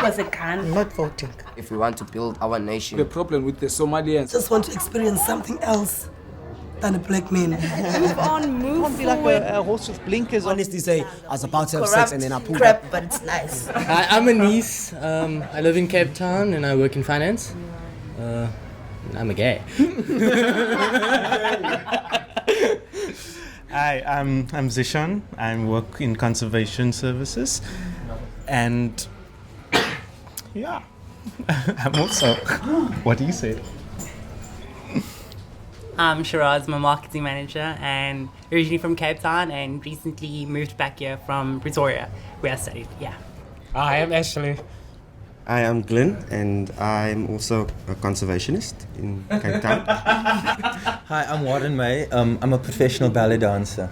That was a gun. I'm not voting. If we want to build our nation. The problem with the Somalians. Just want to experience something else than a black man. Move on, move Be forward. like a horse with blinkers on. Honestly say, I was about to have Corrupt sex and then I pulled crap, up. but it's nice. Hi, I'm Anis. I live in Cape Town and I work in finance. I'm a gay. Hi, I'm Zishan. I work in conservation services. And yeah, I'm also what do you say? I'm Shiraz, I'm a marketing manager and originally from Cape Town and recently moved back here from Pretoria where I studied. Yeah. I am Ashley. I am Glenn and I'm also a conservationist in Cape Town. Hi, I'm Warren May. I'm a professional ballet dancer.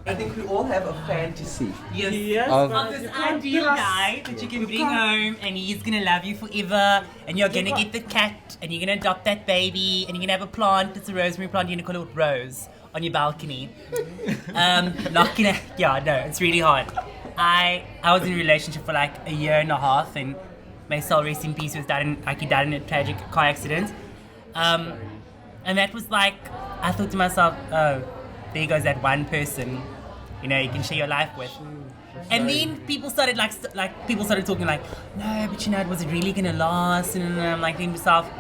I think we all have a fantasy. Yes. Of This ideal guy that you can bring home and he's gonna love you forever and you're gonna get the cat and you're gonna adopt that baby and you're gonna have a plant, it's a rosemary plant, you're gonna call it Rose on your balcony. Not gonna, yeah, no, it's really hard. I was in a relationship for like a year and a half and my soul rest in peace he died in a tragic car accident. And that was like, I thought to myself, oh, there goes that one person, you know, you can share your life with. And then people started people started talking like, no, but you know, was it really gonna last? And I'm like thinking to myself,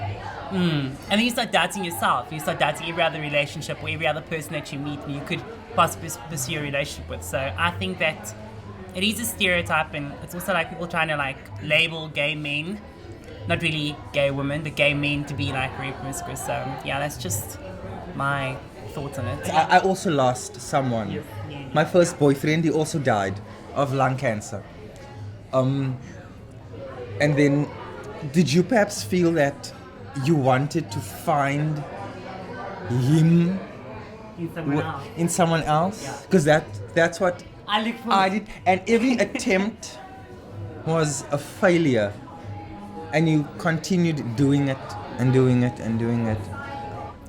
And then you start doubting yourself. You start doubting every other relationship or every other person that you meet and you could possibly pursue a relationship with. So I think that it is a stereotype, and it's also like people trying to like label gay men, not really gay women, but gay men to be like very promiscuous. So yeah, that's just my thoughts on it. I also lost someone. My first boyfriend, he also died of lung cancer. And then, did you perhaps feel that you wanted to find him in someone else? Because that's what I did. And every attempt was a failure. And you continued doing it and doing it and doing it.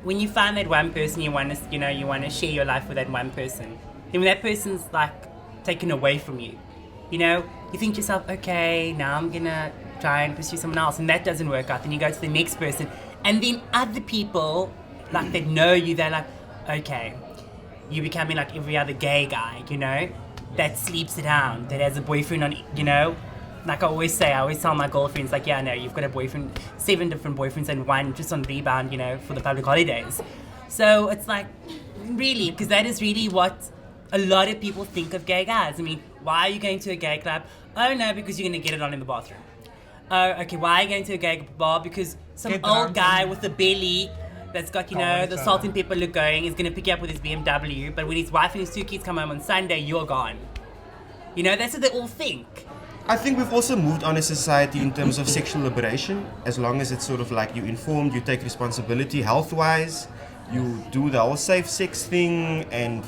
When you find that one person you want to share your life with that one person, then when that person's like taken away from you, you know, you think to yourself, okay, now I'm gonna try and pursue someone else, and that doesn't work out. Then you go to the next person, and then other people like that know you, they're like, okay, you're becoming like every other gay guy, you know, that sleeps around, that has a boyfriend on, you know. Like I always tell my girlfriends, like, yeah, no, you've got a boyfriend, 7 different boyfriends and one just on rebound, you know, for the public holidays. So it's like, really, because that is really what a lot of people think of gay guys. I mean, why are you going to a gay club? Oh, no, because you're going to get it on in the bathroom. Oh, okay, why are you going to a gay bar? Because some old guy with a belly that's got, you know, the salt and pepper look going is going to pick you up with his BMW, but when his wife and his 2 kids come home on Sunday, you're gone. You know, that's what they all think. I think we've also moved on as a society in terms of sexual liberation, as long as it's sort of like you're informed, you take responsibility health-wise, you do the whole safe sex thing and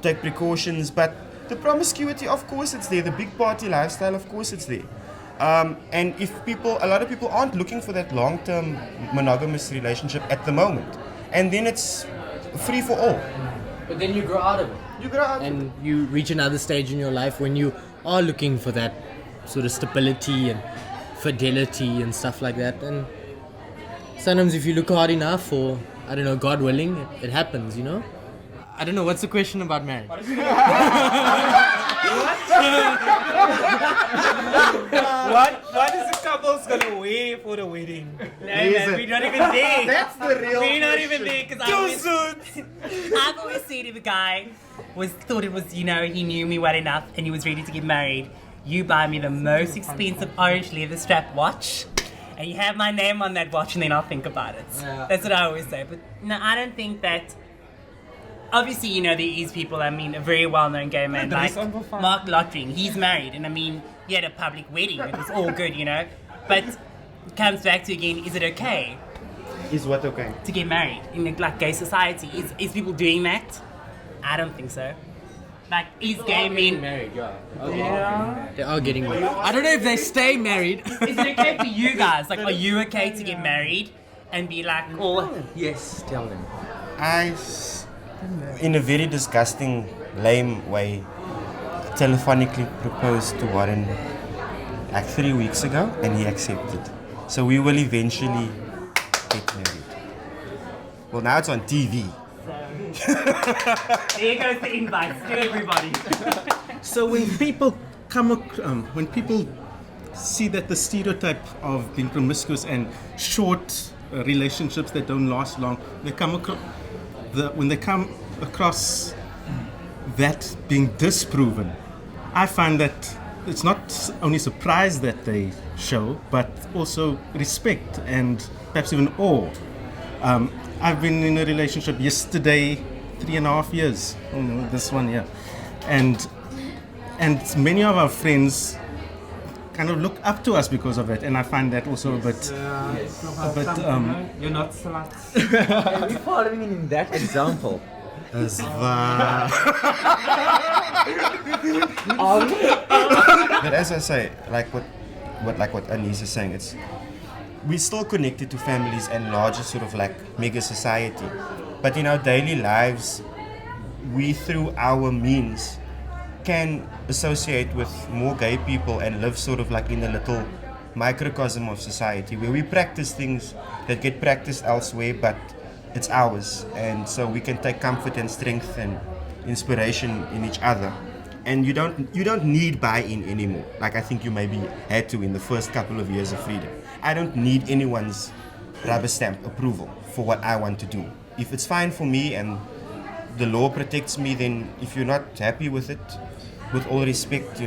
take precautions, but the promiscuity, of course it's there, the big party lifestyle, of course it's there. And if a lot of people aren't looking for that long-term monogamous relationship at the moment, and then it's free for all. But then you grow out of it. You grow out and you reach another stage in your life when you are looking for that sort of stability and fidelity and stuff like that. And sometimes if you look hard enough, or I don't know, God willing, it happens, you know? I don't know, what's the question about marriage? What is the couple's gonna wear for the wedding? No, man, we're not even there. That's the real We're not even there because I've always said if a guy thought it was, you know, he knew me well enough and he was ready to get married, you buy me the most expensive orange leather strap watch and you have my name on that watch and then I'll think about it. Yeah. That's what I always say. But no, I don't think that. Obviously, you know, there is people, I mean, a very well-known gay man like Mark Lottering, he's married, and I mean, he had a public wedding, it was all good, you know, but it comes back to, again, is it okay? Is what okay? To get married in a like, gay society. Is people doing that? I don't think so. Like, is gay men married? Yeah. They are getting married. I don't know if they stay married. Is it okay for you guys? Like, are you okay to get married and be like, oh... Yes, tell them. In a very disgusting, lame way, telephonically proposed to Warren like 3 weeks ago, and he accepted. So we will eventually get married. Well, now it's on TV. There goes the invites to everybody. So when people when people see that the stereotype of being promiscuous and short relationships that don't last long, when they come across that being disproven, I find that it's not only surprise that they show, but also respect and perhaps even awe. I've been in a relationship yesterday, 3.5 years. Oh no, this one, yeah. And many of our friends kind of look up to us because of it, and I find that also a bit. You're not sluts. Are we following in that example? But as I say, like what Anise is saying, we're still connected to families and larger sort of like mega society. But in our daily lives, we through our means can associate with more gay people and live sort of like in a little microcosm of society where we practice things that get practiced elsewhere, but it's ours. And so we can take comfort and strength and inspiration in each other. And you don't need buy-in anymore. Like I think you maybe had to in the first couple of years of freedom. I don't need anyone's rubber stamp approval for what I want to do. If it's fine for me and the law protects me, then if you're not happy with it, with all respect,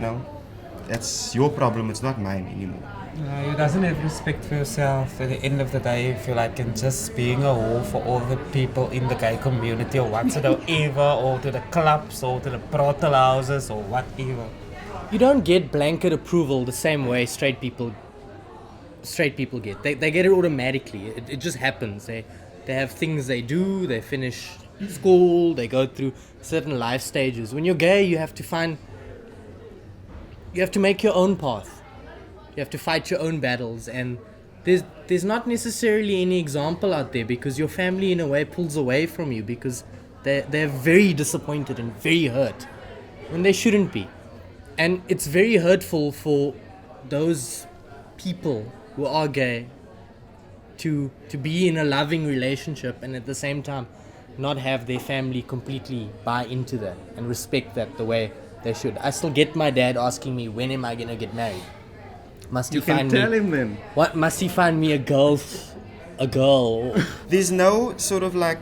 that's your problem, it's not mine anymore. You doesn't have respect for yourself. At the end of the day, you feel like you're just being a whore for all the people in the gay community or whatsoever, or to the clubs or to the brothel houses or whatever. You don't get blanket approval the same way straight people get. They get it automatically. It just happens. They have things they do, they finish school, they go through certain life stages. When you're gay, you have to make your own path. You have to fight your own battles, and there's not necessarily any example out there because your family in a way pulls away from you because they're very disappointed and very hurt when they shouldn't be. And it's very hurtful for those people who are gay to be in a loving relationship and at the same time not have their family completely buy into that and respect that the way they should. I still get my dad asking me, when am I going to get married? Must he find me? Tell him then. What must he find me a girl? There's no sort of like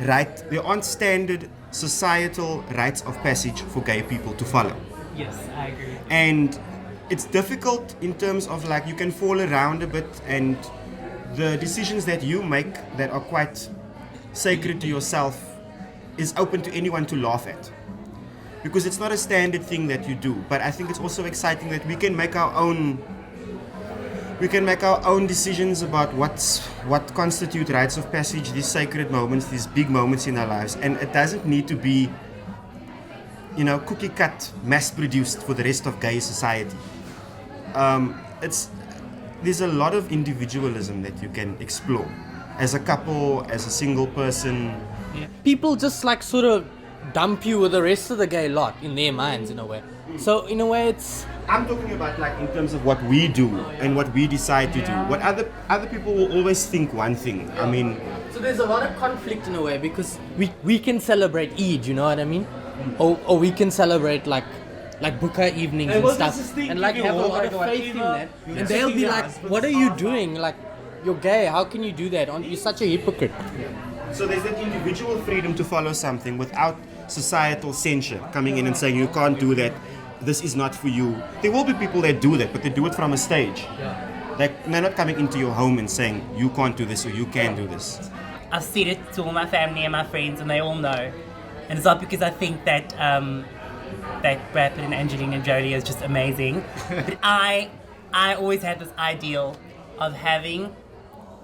right. There aren't standard societal rites of passage for gay people to follow. Yes, I agree. And it's difficult in terms of like you can fall around a bit, and the decisions that you make that are quite sacred to yourself is open to anyone to laugh at. Because it's not a standard thing that you do. But I think it's also exciting that we can make our own decisions about what constitute rites of passage, these sacred moments, these big moments in our lives. And it doesn't need to be, cookie cut, mass produced for the rest of gay society. There's a lot of individualism that you can explore as a couple, as a single person. Yeah. People just like sort of dump you with the rest of the gay lot in their minds in a way. So in a way I'm talking about like in terms of what we do and what we decide to do. What other people will always think one thing. I mean, so there's a lot of conflict in a way because we can celebrate Eid, you know what I mean? Or we can celebrate like buka evenings and stuff and like have a lot of faith in that. And they'll be like, what are you doing? Like, you're gay, how can you do that? You're such a hypocrite. So there's that individual freedom to follow something without societal censure coming in and saying you can't do that, this is not for you. There will be people that do that, but they do it from a stage. Like, they're not coming into your home and saying you can't do this or you can do this. I've said it to all my family and my friends, and they all know. And it's not because I think that that Brad Pitt and Angelina Jolie is just amazing. But I always had this ideal of having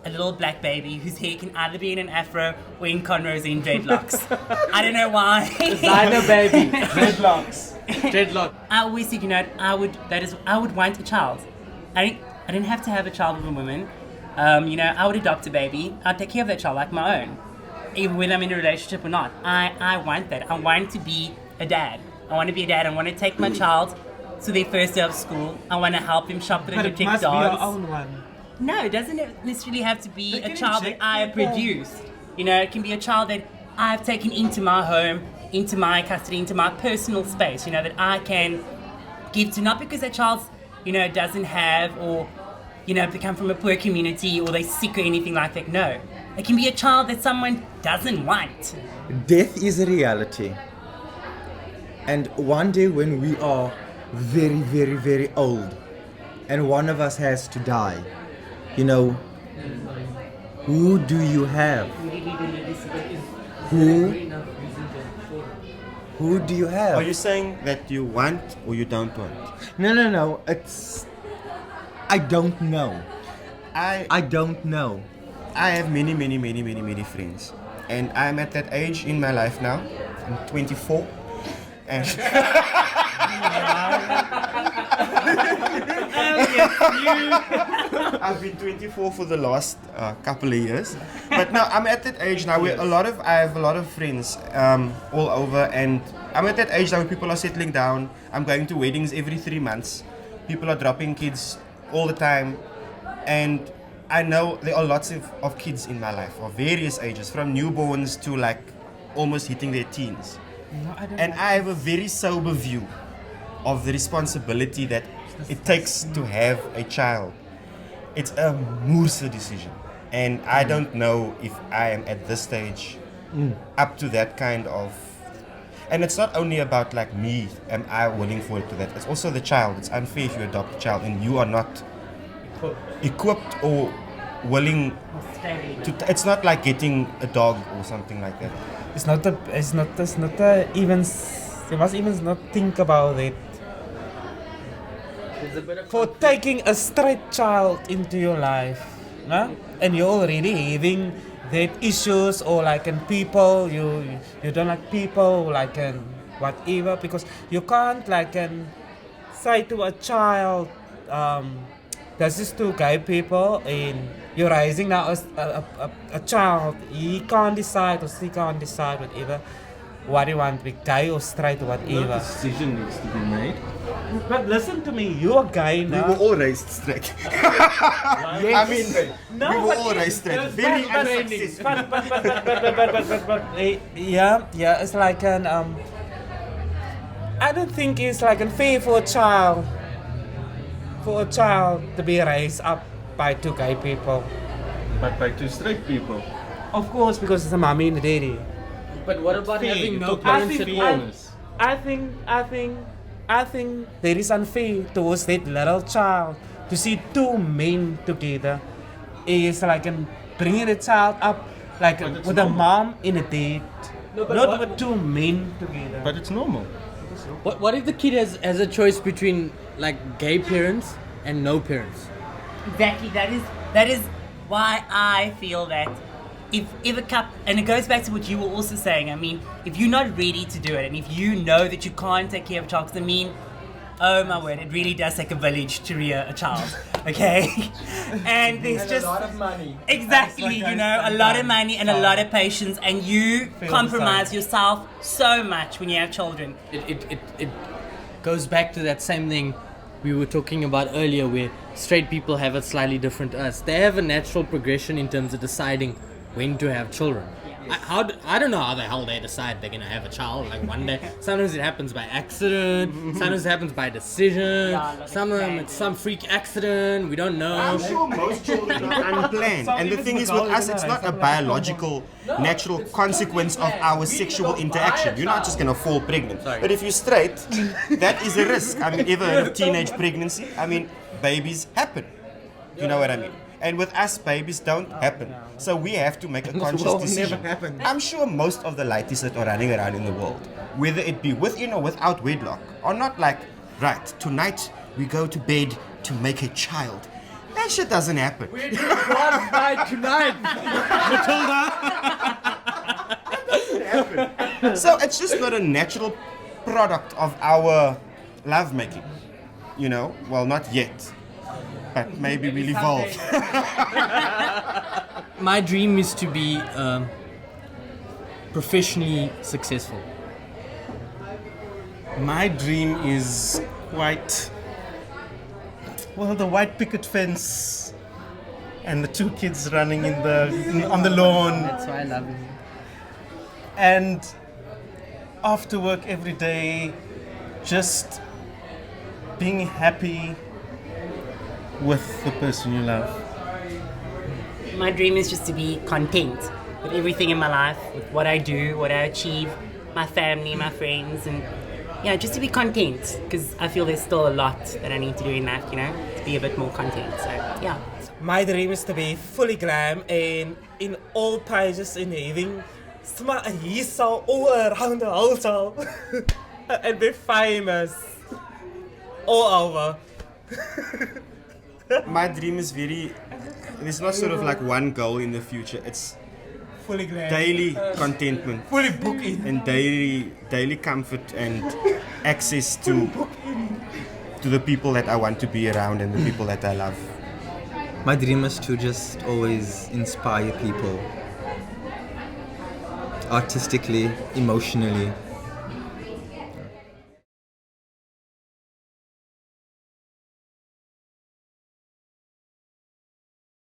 a little black baby whose hair can either be in an afro or in cornrows in dreadlocks. I don't know why. Designer baby. Dreadlock. I always said, I would want a child. I didn't have to have a child with a woman. I would adopt a baby. I'd take care of that child like my own, even whether I'm in a relationship or not. I want that. I want to be a dad. I want to be a dad. I want to take my child So their first day of school, I want to help them shop at a But it boutique must be your dance. own one. No, it doesn't necessarily have to be They a can child that inject I have people. produced. You know, it can be a child that I've taken into my home, into my custody, into my personal space, you know, that I can give to, not because that child's, you know, doesn't have or, you know, they come from a poor community or they're sick or anything like that. No. It can be a child that someone doesn't want. Death is a reality. And one day when we are very, very, very old and one of us has to die, you know, who do you have? Who do you have? Are you saying that you want or you don't want? No. It's. I don't know. I don't know. I have many friends. And I'm at that age in my life now. I'm 24. And I've been 24 for the last couple of years. But now I'm at that age now where I have a lot of friends all over, and I'm at that age now where people are settling down. I'm going to weddings every 3 months. People are dropping kids all the time. And I know there are lots of kids in my life of various ages, from newborns to like almost hitting their teens. And I have a very sober view of the responsibility that it takes to have a child. It's a moerse decision. And I don't know if I am at this stage up to that kind of... And it's not only about like me, am I willing for it to that. It's also the child. It's unfair if you adopt a child and you are not equipped or willing to... It's not like getting a dog or something like that. You must even not think about it. For taking a straight child into your life, huh? And you're already having that issues or like in people, you don't like people, like whatever, because you can't like say to a child, there's just two gay people and you're raising now a child, he can't decide or she can't decide whatever what you want to be, gay or straight or whatever. No decision needs to be made. But listen to me, you're gay now. We were all raised straight. I mean, we were all raised straight. Very unsuccessful. But yeah, it's like I don't think it's like unfair for a child to be raised up by two gay people. But by two straight people. Of course, because it's a mommy and a daddy. But what about having no I parents at think, all? I think that is unfair towards that little child to see two men together. Is like bringing the child up like with a mom and a dad, not with two men together. But it's normal. What if the kid has a choice between like gay parents and no parents? Exactly. That is why I feel that if a couple, and it goes back to what you were also saying. I mean, if you're not ready to do it, and if you know that you can't take care of a child, 'cause I mean, oh my word, it really does take a village to rear a child. Okay, and there's just a lot of money. Exactly, you know, a lot of money and a lot of patience, and you compromise yourself so much when you have children. It goes back to that same thing we were talking about earlier, where straight people have it slightly different to us. They have a natural progression in terms of deciding when to have children. I don't know how the hell they decide they're gonna have a child. Like one day, sometimes it happens by accident, sometimes it happens by decision, sometimes it's some freak accident. We don't know. I'm sure most children are unplanned. And the thing is with us, it's not a biological, natural consequence of our sexual interaction. You're not just going to fall pregnant. But if you're straight, that is a risk. I mean, ever heard of teenage pregnancy? I mean, babies happen. You know what I mean? And with us, babies don't happen. So we have to make a conscious decision. I'm sure most of the ladies that are running around in the world, whether it be within or without wedlock, are not like, right, tonight we go to bed to make a child. That shit doesn't happen. We're doing God's night tonight, Matilda. So it's just not a natural product of our lovemaking. You know? Well, not yet. But maybe we'll evolve. My dream is to be professionally successful. My dream is white, well, the white picket fence and the two kids running on the lawn. That's why I love you. And after work every day, just being happy with the person you love. My dream is just to be content with everything in my life, with what I do, what I achieve, my family, my friends, and yeah, just to be content, because I feel there's still a lot that I need to do in life, you know, to be a bit more content. So yeah. My dream is to be fully glam and in all pages in having he saw all around the hotel and be famous all over. My dream is there's not sort of like one goal in the future. It's Fully glam. daily contentment Fully book in. and daily comfort and access to the people that I want to be around and the people that I love. My dream is to just always inspire people artistically, emotionally,